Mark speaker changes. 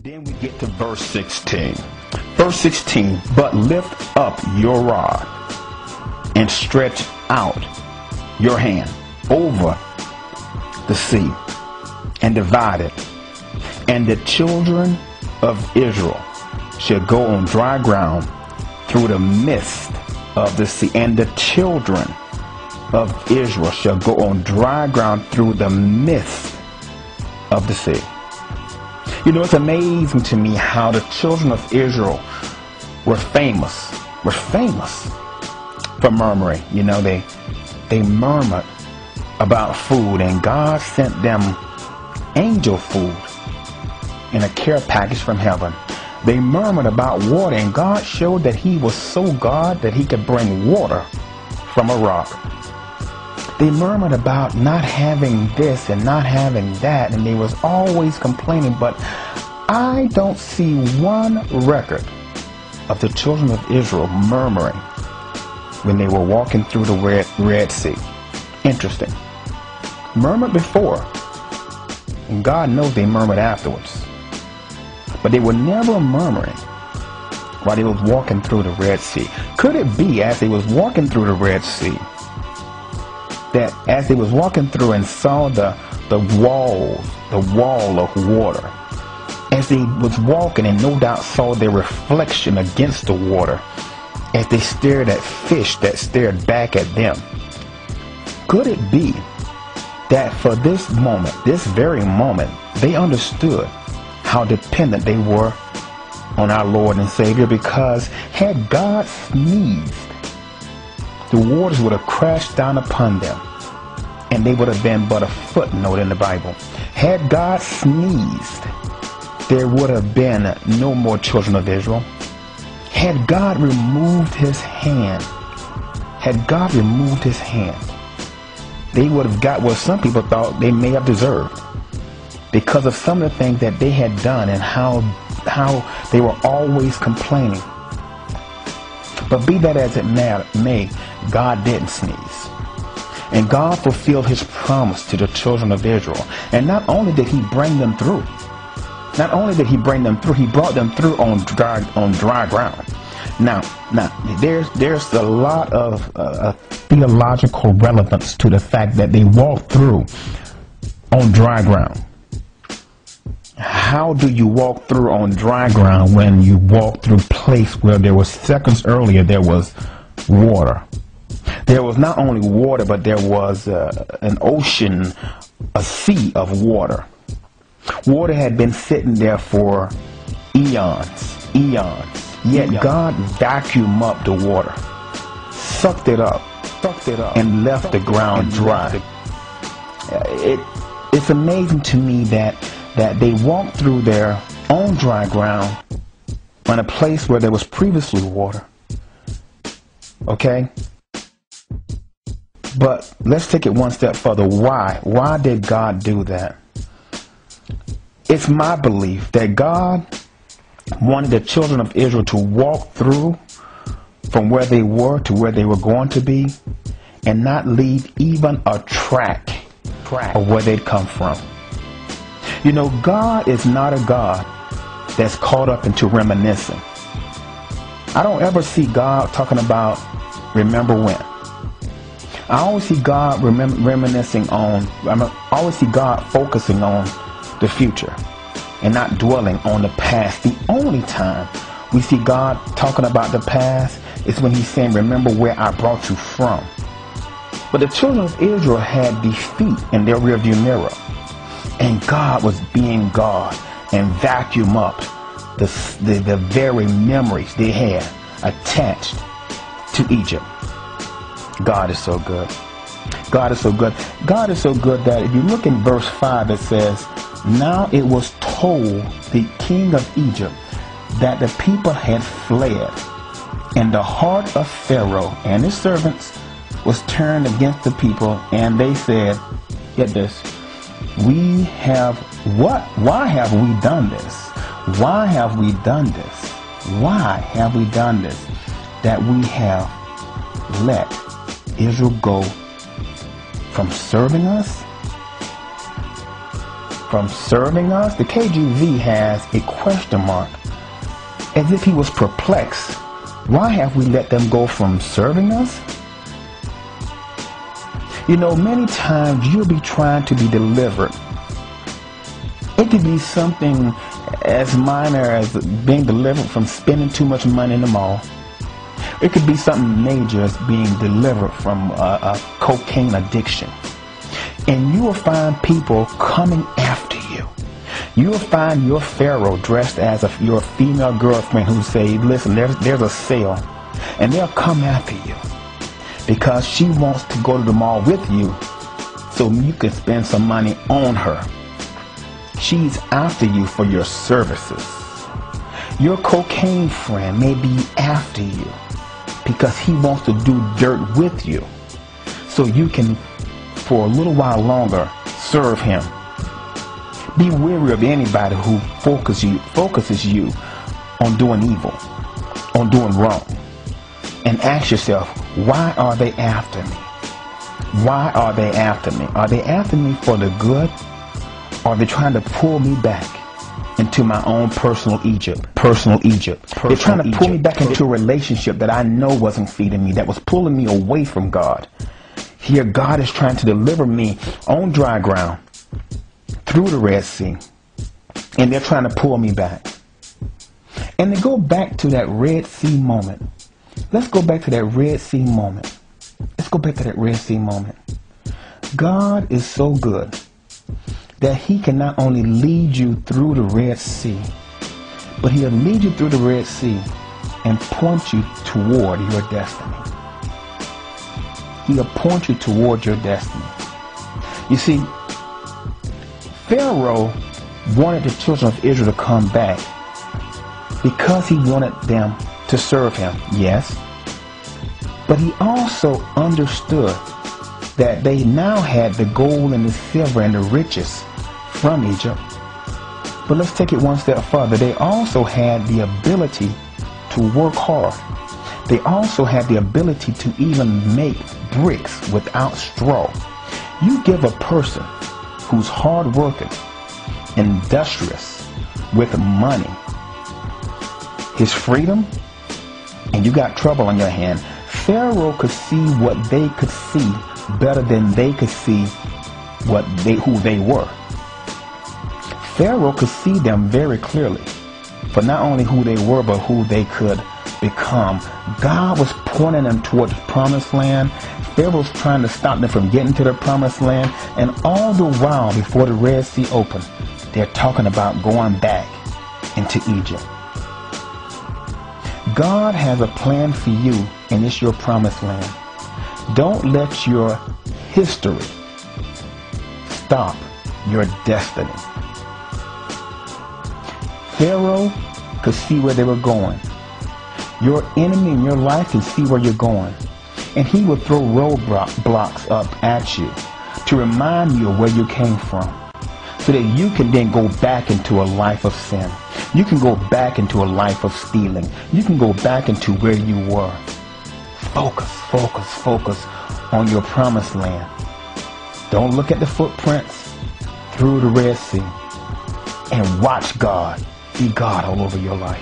Speaker 1: Then we get to verse 16. Verse 16, but lift up your rod and stretch out your hand over the sea and divide it. And the children of Israel shall go on dry ground through the midst of the sea. And the children of Israel shall go on dry ground through the midst of the sea. You know, it's amazing to me how the children of Israel were famous for murmuring. You know, they murmured about food, and God sent them angel food in a care package from heaven. They murmured about water, and God showed that he was so God that he could bring water from a rock. They murmured about not having this and not having that, and they was always complaining, but I don't see one record of the children of Israel murmuring when they were walking through the Red Sea. Interesting. Murmured before, and God knows they murmured afterwards. But they were never murmuring while they was walking through the Red Sea. Could it be, as they was walking through the Red Sea, that as they was walking through and saw the wall of water, as they was walking and no doubt saw their reflection against the water, as they stared at fish that stared back at them, could it be that for this moment, this very moment, they understood how dependent they were on our Lord and Savior? Because had God sneezed, the waters would have crashed down upon them, and they would have been but a footnote in the Bible. Had God sneezed, there would have been no more children of Israel. Had God removed his hand, they would have got what some people thought they may have deserved, because of some of the things that they had done and how they were always complaining. But be that as it may, God didn't sneeze. And God fulfilled his promise to the children of Israel. And not only did he bring them through, he brought them through on dry ground. Now, there's a lot of theological relevance to the fact that they walked through on dry ground. How do you walk through on dry ground when you walk through a place where there was seconds earlier there was water? There was not only water, but there was an ocean, a sea of water. Water had been sitting there for eons. Yet God vacuumed up the water, sucked it up, and left the ground dry. It's amazing to me that they walked through their own dry ground on a place where there was previously water. Okay? But let's take it one step further. Why? Why did God do that? It's my belief that God wanted the children of Israel to walk through from where they were to where they were going to be, and not leave even a track of where they'd come from. You know, God is not a God that's caught up into reminiscing. I don't ever see God talking about remember when. I always see God reminiscing on, I always see God focusing on the future and not dwelling on the past. The only time we see God talking about the past is when he's saying, remember where I brought you from. But the children of Israel had defeat in their rearview mirror. And God was being God and vacuum up the very memories they had attached to Egypt. God is so good. God is so good. God is so good that if you look in verse 5, it says, now it was told the king of Egypt that the people had fled, and the heart of Pharaoh and his servants was turned against the people, and they said, get this, we have what? Why have we done this? Why have we done this? Why have we done this? That we have let Israel go from serving us? from serving us? The KJV has a question mark, as if he was perplexed. Why have we let them go from serving us? You know, many times you'll be trying to be delivered. It could be something as minor as being delivered from spending too much money in the mall. It could be something major as being delivered from a cocaine addiction. And you will find people coming after you. You will find your Pharaoh dressed as your female girlfriend who say, listen, there's a sale. And they'll come after you because she wants to go to the mall with you so you can spend some money on her. She's after you for your services. Your cocaine friend may be after you because he wants to do dirt with you so you can, for a little while longer, serve him. Be wary of anybody who focuses you on doing evil, on doing wrong. And ask yourself, why are they after me? Why are they after me? Are they after me for the good? Or are they trying to pull me back into my own personal Egypt? They're trying to pull me back into a relationship that I know wasn't feeding me, that was pulling me away from God. Here, God is trying to deliver me on dry ground through the Red Sea, and they're trying to pull me back. And to go back to that Red Sea moment, let's go back to that Red Sea moment. Let's go back to that Red Sea moment. God is so good that he can not only lead you through the Red Sea, but he'll lead you through the Red Sea and point you toward your destiny. He'll point you toward your destiny. You see, Pharaoh wanted the children of Israel to come back because he wanted them to serve him, yes. But he also understood that they now had the gold and the silver and the riches from Egypt. But let's take it one step further. They also had the ability to work hard. They also had the ability to even make bricks without straw. You give a person who's hardworking, industrious, with money, his freedom, and you got trouble on your hand. Pharaoh could see what they could see better than they could see who they were. Pharaoh could see them very clearly for not only who they were, but who they could become. God was pointing them toward the promised land. Pharaoh's trying to stop them from getting to the promised land. And all the while, before the Red Sea opened, they're talking about going back into Egypt. God has a plan for you, and it's your promised land. Don't let your history stop your destiny. Pharaoh could see where they were going. Your enemy in your life can see where you're going. And he will throw roadblocks up at you to remind you of where you came from, so that you can then go back into a life of sin. You can go back into a life of stealing. You can go back into where you were. Focus on your promised land. Don't look at the footprints through the Red Sea, and watch God be God all over your life.